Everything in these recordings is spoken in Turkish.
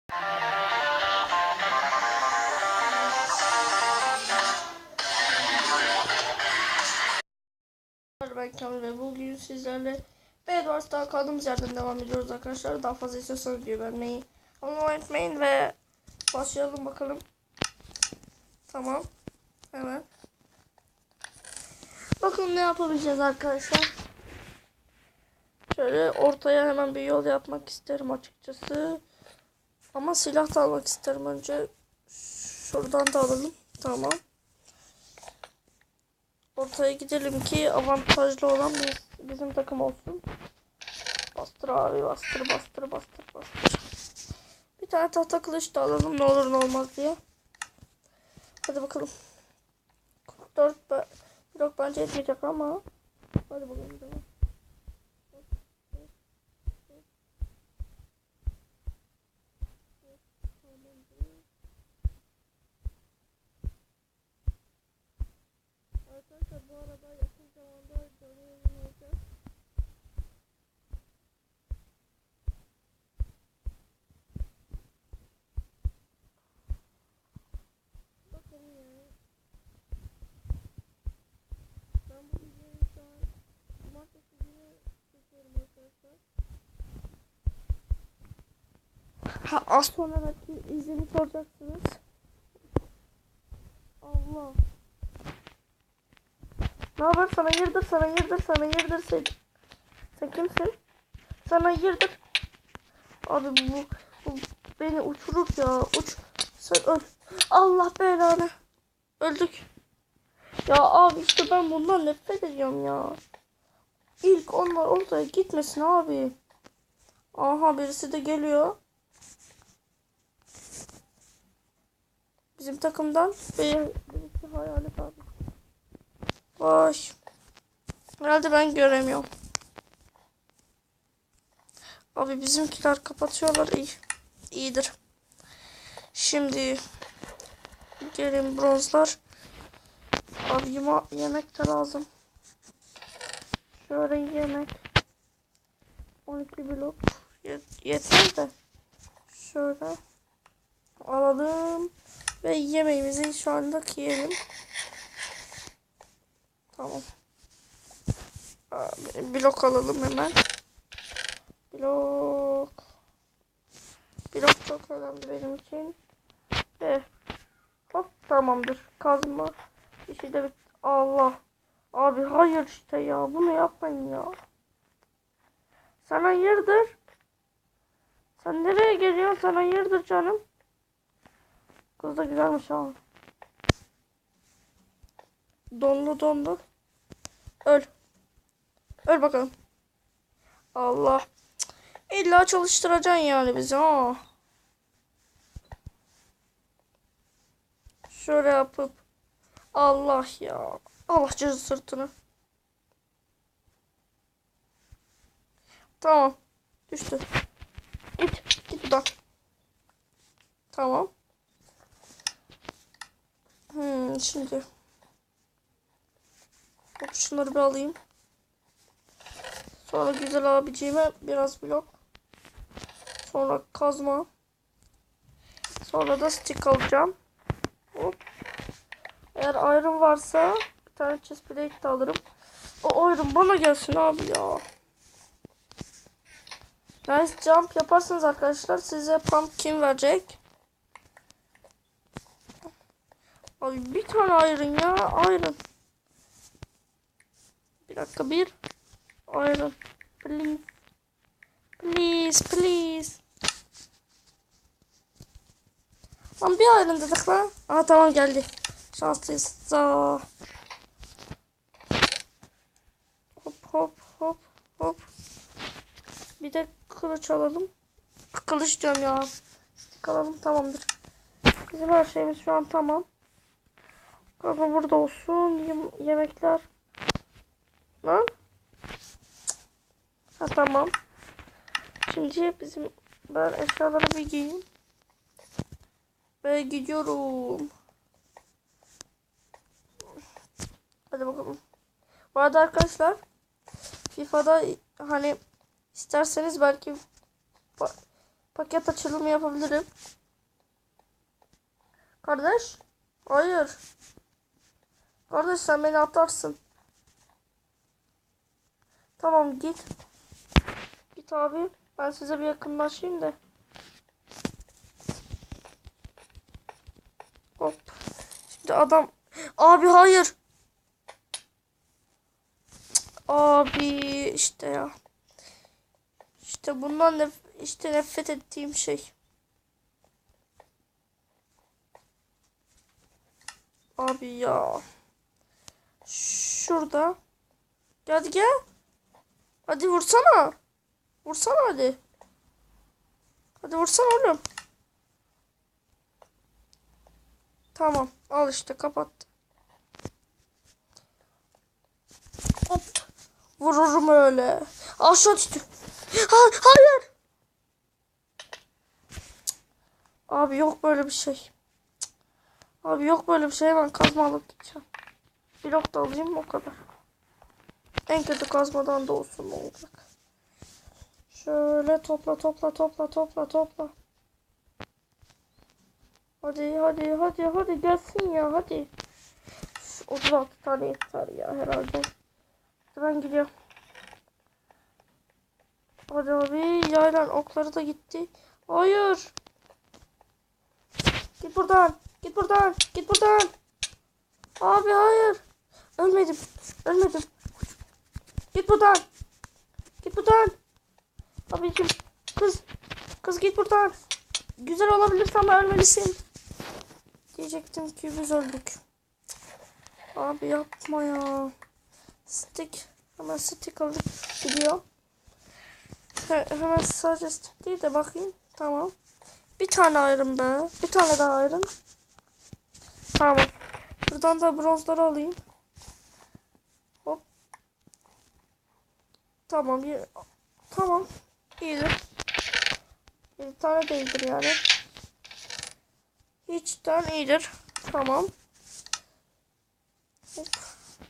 Ben Kamil ve bugün sizlerle Bedwars'ta kaldığımız yerden devam ediyoruz arkadaşlar. Daha fazla istiyorsanız videoyu beğenmeyi unutmayın ve başlayalım bakalım. Tamam. Hemen. Bakın ne yapabileceğiz arkadaşlar. Şöyle ortaya hemen bir yol yapmak isterim açıkçası. Ama silah da almak isterim önce. Şuradan da alalım. Tamam. Ortaya gidelim ki avantajlı olan bizim takım olsun. Bastır abi, bastır. Bir tane tahta kılıç da alalım, ne olur ne olmaz diye. Hadi bakalım. 44 blok bence yetmeyecek ama. Hadi bakalım. Arkadaşlar bu arada yakın zamanda canlı yayın olacak. Bakın ya. Ben bu videoyu şu an cumartesi günü çekiyorum arkadaşlar. Az sonra belki izleyip soracaksınız. Allah. Ne haber? Sana yırdır. Sen kimsin? Sana yırdır. Abi bu beni uçurur ya. Sen öl. Allah belanı. Öldük. Ya abi işte ben bundan nefret ediyorum ya. İlk onlar ortaya gitmesin abi. Aha birisi de geliyor. Bizim takımdan birisi hayalet abi. Boş. Herhalde ben göremiyorum. Abi bizimkiler kapatıyorlar. İyidir. Şimdi gelin bronzlar. Abi yemek de lazım. Şöyle yemek. 12 blok. Yeter de. Şöyle. Alalım. Ve yemeğimizi şu anda yiyelim. Tamam. Blok alalım hemen. Blok çok önemli benim için. Hop tamamdır. Kazma. İşi de Allah. Abi hayır işte ya. Bunu yapmayın ya. Sen hayırdır? Sen nereye geliyorsun? Sen hayırdır canım? Kız da güzelmiş ha. Dondu. Öl. Öl bakalım. Allah. İlla çalıştıracaksın yani bizi ha. Şöyle yapıp. Allah ya. Allah cızı sırtını. Tamam. Düştü. Git buradan. Tamam. Şimdi. Hop şunları bir alayım. Sonra güzel abiciğime biraz blok. Sonra kazma. Sonra da stick alacağım. Hop. Eğer iron varsa bir tane chest plate de alırım. O iron bana gelsin abi ya. Nice jump yaparsınız arkadaşlar. Size pumpkin verecek. Abi bir tane iron ya. Iron. Bir dakika bir. Iron. Please. Lan bir iron dedik lan. Aha tamam geldi. Şanslıyız. Hop. Bir de kılıç alalım. Kılıç diyorum ya. Stik alalım tamamdır. Bizim her şeyimiz şu an tamam. Galiba burada olsun. Yemekler. Lan. Ha tamam. Şimdi ben eşyaları bir giyeyim. Ve gidiyorum. Hadi bakalım. Bu arada arkadaşlar FIFA'da hani isterseniz belki Paket açılımı yapabilirim. Kardeş. Hayır. Kardeş sen beni atarsın. Tamam git. Git abi. Ben size bir yakınlaşayım da. Hop. Şimdi adam. Abi hayır. Abi işte ya. İşte bundan işte nefret ettiğim şey. Abi ya. Şurada. Hadi gel. Hadi vursana. Vursana hadi. Hadi vursana oğlum. Tamam. Al işte kapat. Hop. Vururum öyle. Aşağı düştü. Hayır. Abi yok böyle bir şey. Abi yok böyle bir şey. Ben kazma alıp gideceğim. Blok da alayım o kadar. En kötü kazmadan da olsun, ne olacak. Şöyle topla. Hadi gelsin ya hadi. 36 tane yeter ya herhalde. Ben gidiyorum. Hadi abi, yaylan okları da gitti. Hayır. Git buradan. Abi hayır. Ölmedim. Git buradan. Abicim. Kız git buradan. Güzel olabilirsin ama ölmelisin. Diyecektim ki biz öldük. Abi yapma ya. Hemen stick alıp gidiyor. Hemen sadece stick değil de bakayım. Tamam. Bir tane ayrım be. Bir tane daha ayrım. Tamam. Buradan da bronzları alayım. Hop. Tamam. Tamam. İyidir. Bir tane değildir yani. Hiçten iyidir. Tamam. Hop.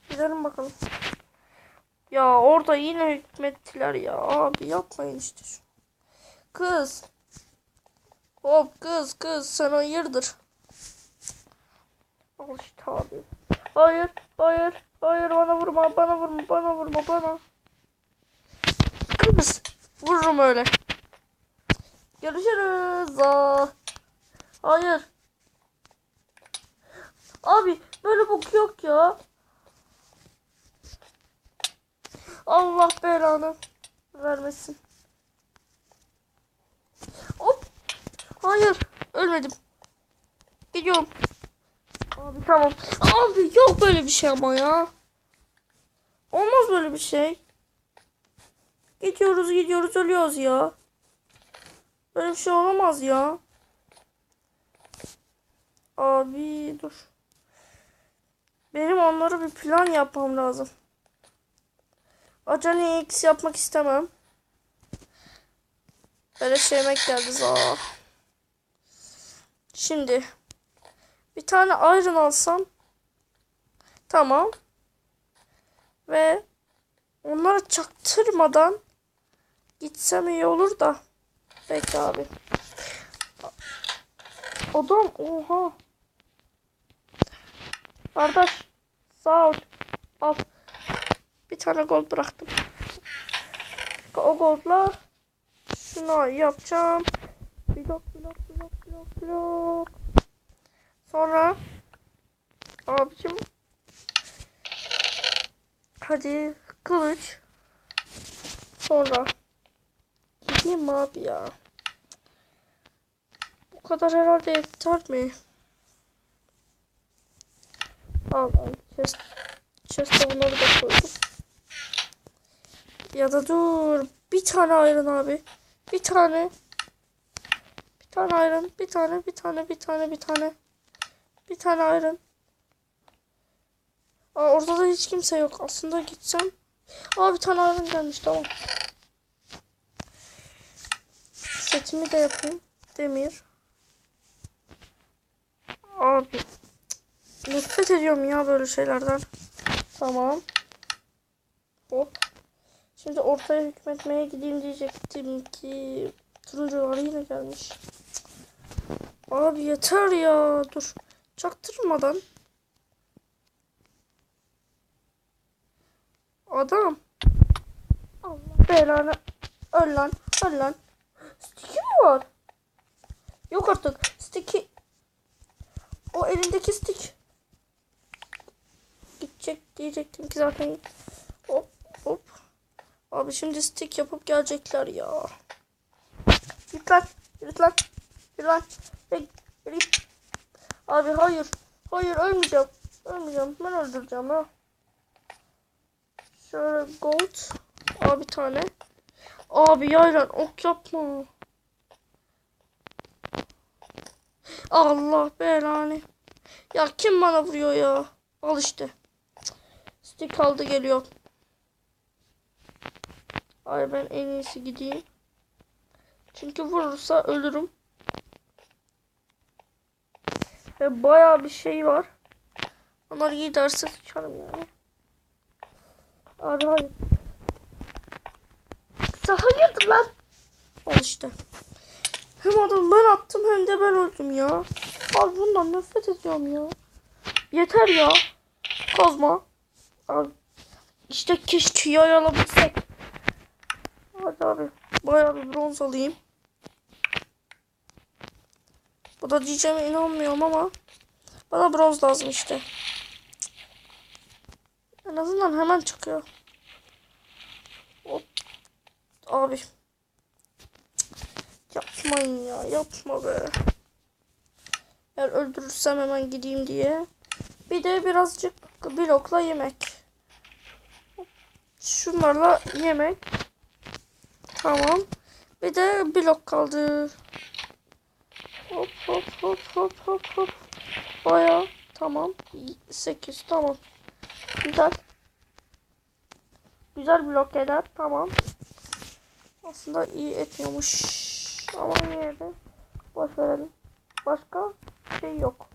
Gidelim bakalım. Ya orada yine hükmettiler ya. Abi yapmayın işte şu. Kız. Hop kız sen hayırdır? Al işte abi. Hayır bana vurma. Kız vururum öyle. Görüşürüz. Hayır. Abi böyle bok yok ya. Allah belanı vermesin. Hop. Hayır. Ölmedim. Gidiyorum. Abi tamam. Abi yok böyle bir şey ama ya. Olmaz böyle bir şey. Gidiyoruz ölüyoruz ya. Böyle bir şey olamaz ya. Abi dur. Benim onlara bir plan yapmam lazım. Acele X yapmak istemem. Böyle yemek geldi za. Şimdi bir tane iron alsam. Tamam. Ve onlara çaktırmadan gitsem iyi olur da. Bekle abi. Adam oha. Kardeş sağ ol. Al. Bir tane gold bıraktım. O goldla şunu yapacağım. Blok. Sonra abicim hadi kılıç. Sonra gideyim abi ya. Bu kadar herhalde yeter mi? Al. Chest'e bunları da koydum. Ya da dur. Bir tane iron abi. Bir tane iron. Bir tane iron. Orada da hiç kimse yok. Aslında gitsem. Bir tane iron gelmiş, tamam. Setimi de yapayım. Demir. Abi. Nefret ediyorum ya böyle şeylerden. Tamam. Hop. Şimdi ortaya hükmetmeye gideyim diyecektim ki. Turuncular yine gelmiş. Abi yeter ya. Dur. Çaktırmadan. Adam. Allah belanı. Öl lan. Öl lan. Sticky mi var? Yok artık. Sticky. O elindeki stick. Gidecek diyecektim ki zaten. Hop hop. Abi şimdi stick yapıp gelecekler ya. Git lan. Git lan. Git lan. Git. Abi hayır. Hayır ölmeyeceğim. Ölmeyeceğim. Ben öldüreceğim ha. Şöyle gold. Abi bir tane. Abi yaylan ok yapma. Allah belanı. Ya kim bana vuruyor ya? Al işte. Stick aldı geliyor. Ay ben en iyisi gideyim. Çünkü vurursa ölürüm. Ve bayağı bir şey var. Onlar giderse sıçarım yani. Abi hayır. Sen hayırdır lan? Al işte. Hem adam ben attım hem de ben öldüm ya. Abi bundan nefret ediyorum ya. Yeter ya. Kozma. Abi. İşte keşke yayalabilsek. Hadi abi. Bayağı bir bronz alayım. Bu da diyeceğime inanmıyorum ama. Bana bronz lazım işte. En azından hemen çıkıyor. Hop. Abi. Yapmayın ya. Yapma be. Eğer öldürürsem hemen gideyim diye. Bir de birazcık blokla yemek. Şunlarla yemek. Tamam. Bir de blok kaldı. Hop hop hop hop hop hop. Baya tamam. 8 tamam. Güzel. Güzel blok eder. Tamam. Aslında iyi etmiyormuş. Ama yine de boş verelim. Başka şey yok.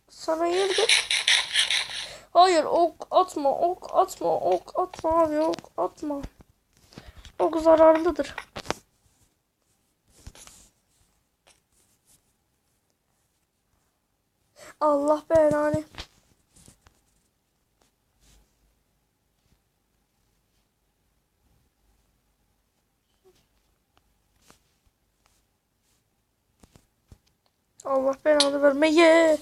Sana yerdir. Hayır ok atma, ok atma, ok atma abi, ok atma. Ok zararlıdır. Allah belanı. Allah belanı vermeye.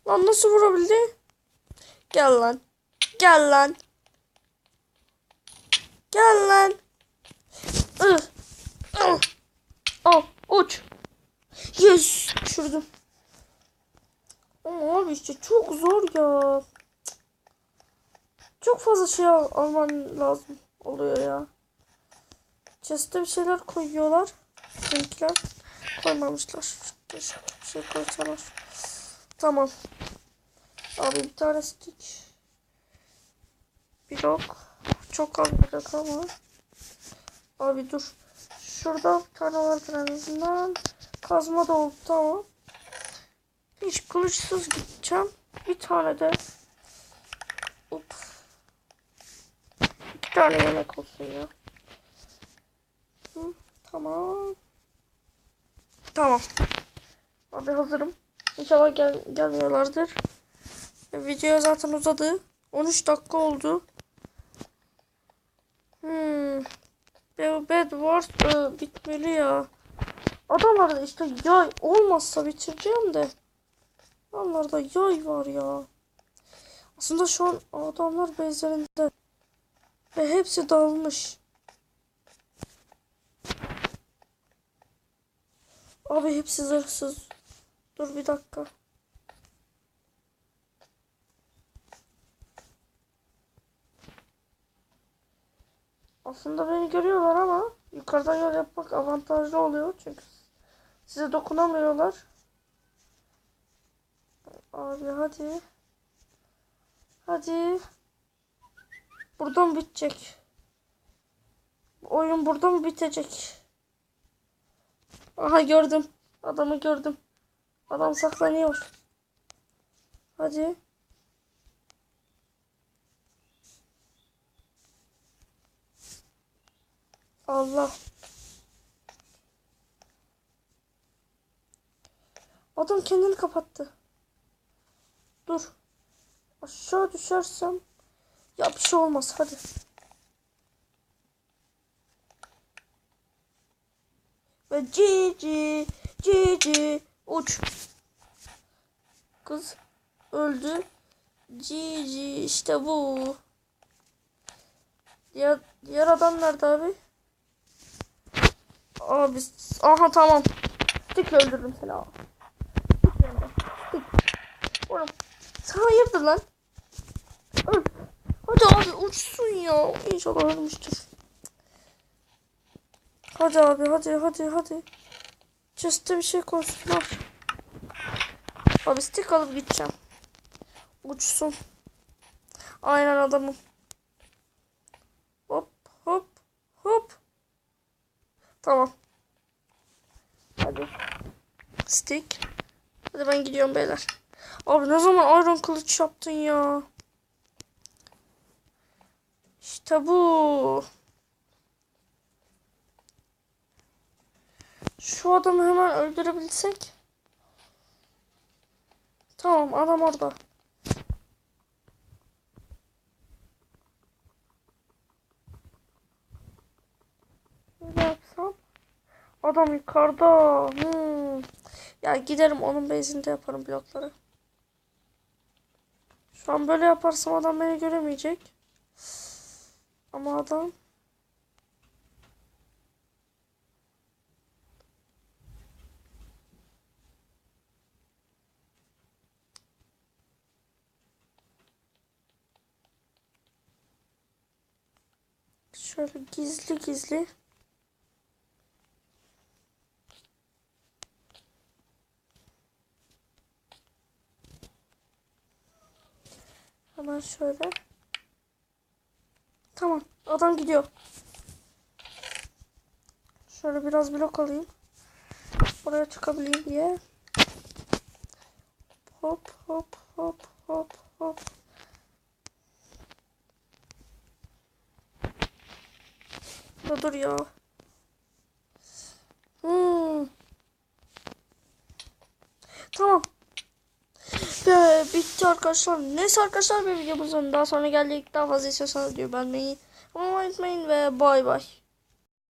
Lan nasıl vurabildi? Gel lan. Gel lan. Gel lan. Ih. Ih. Al uç. Yes. Düşürdüm. Ama abi işte çok zor ya. Çok fazla şey alman lazım oluyor ya. Chest'e bir şeyler koyuyorlar. Bizimkiler koymamışlar. Bir şey koysalar. Tamam. Abi bir tane stick. Blok. Çok almayacak ama. Abi dur. Şurada bir tane vardır en azından. Kazma da oldu tamam. Hiç kılıçsız gideceğim. Bir tane de. Hop. 2 tane yemek olsun ya. Hı, tamam. Tamam. Abi hazırım. İnşallah gelmiyorlardır. Video zaten uzadı. 13 dakika oldu. Bed Wars bitmeli ya. Adamlarda işte yay olmazsa bitireceğim de. Adamlarda yay var ya. Aslında şu an adamlar bezlerinde. Ve hepsi dağılmış. Abi hepsi zırhsız. Dur bir dakika. Aslında beni görüyorlar ama yukarıdan yol yapmak avantajlı oluyor. Çünkü size dokunamıyorlar. Abi hadi. Hadi. Buradan bitecek. Oyun burada mı bitecek? Aha gördüm. Adamı gördüm. Adam saklanıyor. Hadi. Allah. Adam kendini kapattı. Dur. Aşağı düşersem. Ya bir şey olmaz hadi. Ve Cici uç. Kız öldü. Cici işte bu. Diğer adam nerede abi? Abi aha tamam. Stickle öldürdüm seni abi. Stick. Oğlum sen hayırdır lan? Öl. Hadi abi uçsun ya. İnşallah ölmüştür. Hadi abi hadi. Chest'te bir şey koysunlar. Abi stick alıp gideceğim. Uçsun. Aynen adamım. Hop. Tamam. Hadi. Stick. Hadi ben gidiyorum beyler. Abi ne zaman iron kılıç yaptın ya? İşte bu. Şu adamı hemen öldürebilsek. Tamam adam orada. Ne yapsam? Adam yukarıda. Ya giderim onun base'inde yaparım blokları. Şu an böyle yaparsam adam beni göremeyecek. Ama adam... Şöyle gizli. Hemen şöyle. Tamam. Adam gidiyor. Şöyle biraz blok alayım. Oraya çıkabileyim diye. Hop. Dur ya. Tamam. Bitti arkadaşlar. Neyse arkadaşlar bir videomuzun daha sonra geldik. Daha fazla istiyorsanız diyor beğenmeyi unutmayın ve bay bay.